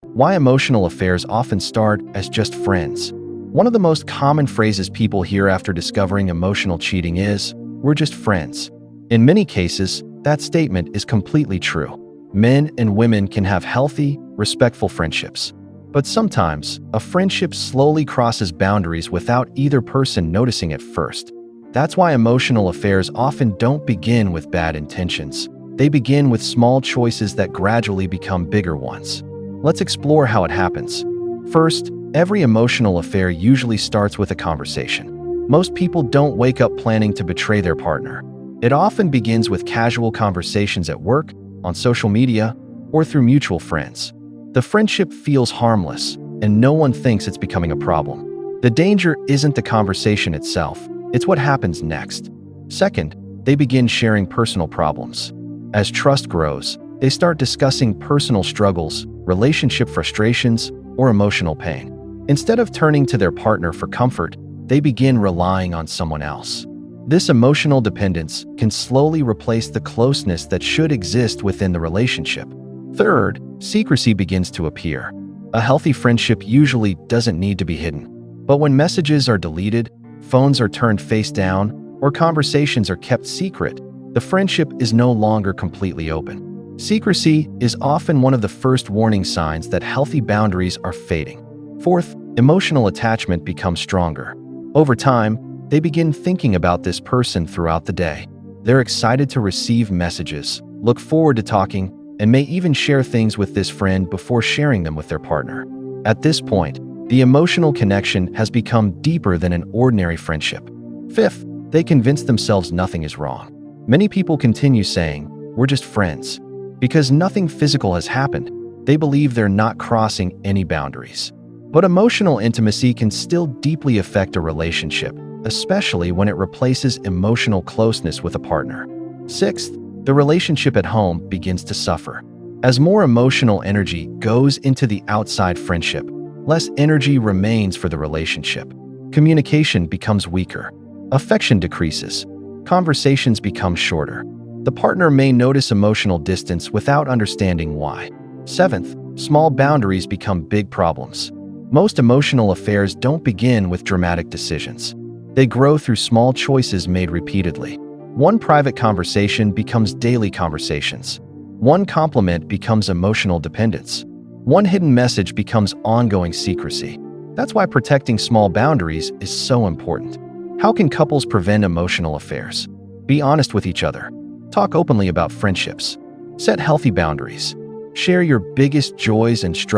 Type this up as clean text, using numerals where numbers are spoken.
Why emotional affairs often start as just friends. One of the most common phrases people hear after discovering emotional cheating is, "We're just friends." In many cases, that statement is completely true. Men and women can have healthy, respectful friendships. But sometimes, a friendship slowly crosses boundaries without either person noticing at first. That's why emotional affairs often don't begin with bad intentions. They begin with small choices that gradually become bigger ones. Let's explore how it happens. First, every emotional affair usually starts with a conversation. Most people don't wake up planning to betray their partner. It often begins with casual conversations at work, on social media, or through mutual friends. The friendship feels harmless, and no one thinks it's becoming a problem. The danger isn't the conversation itself, it's what happens next. Second, they begin sharing personal problems. As trust grows, they start discussing personal struggles, relationship frustrations, or emotional pain. Instead of turning to their partner for comfort, they begin relying on someone else. This emotional dependence can slowly replace the closeness that should exist within the relationship. Third, secrecy begins to appear. A healthy friendship usually doesn't need to be hidden. But when messages are deleted, phones are turned face down, or conversations are kept secret, the friendship is no longer completely open. Secrecy is often one of the first warning signs that healthy boundaries are fading. Fourth, emotional attachment becomes stronger. Over time, they begin thinking about this person throughout the day. They're excited to receive messages, look forward to talking, and may even share things with this friend before sharing them with their partner. At this point, the emotional connection has become deeper than an ordinary friendship. Fifth, they convince themselves nothing is wrong. Many people continue saying, "We're just friends." Because nothing physical has happened, they believe they're not crossing any boundaries. But emotional intimacy can still deeply affect a relationship, especially when it replaces emotional closeness with a partner. Sixth, the relationship at home begins to suffer. As more emotional energy goes into the outside friendship, less energy remains for the relationship. Communication becomes weaker. Affection decreases. Conversations become shorter. The partner may notice emotional distance without understanding why. Seventh, small boundaries become big problems. Most emotional affairs don't begin with dramatic decisions. They grow through small choices made repeatedly. One private conversation becomes daily conversations. One compliment becomes emotional dependence. One hidden message becomes ongoing secrecy. That's why protecting small boundaries is so important. How can couples prevent emotional affairs? Be honest with each other. Talk openly about friendships. Set healthy boundaries. Share your biggest joys and struggles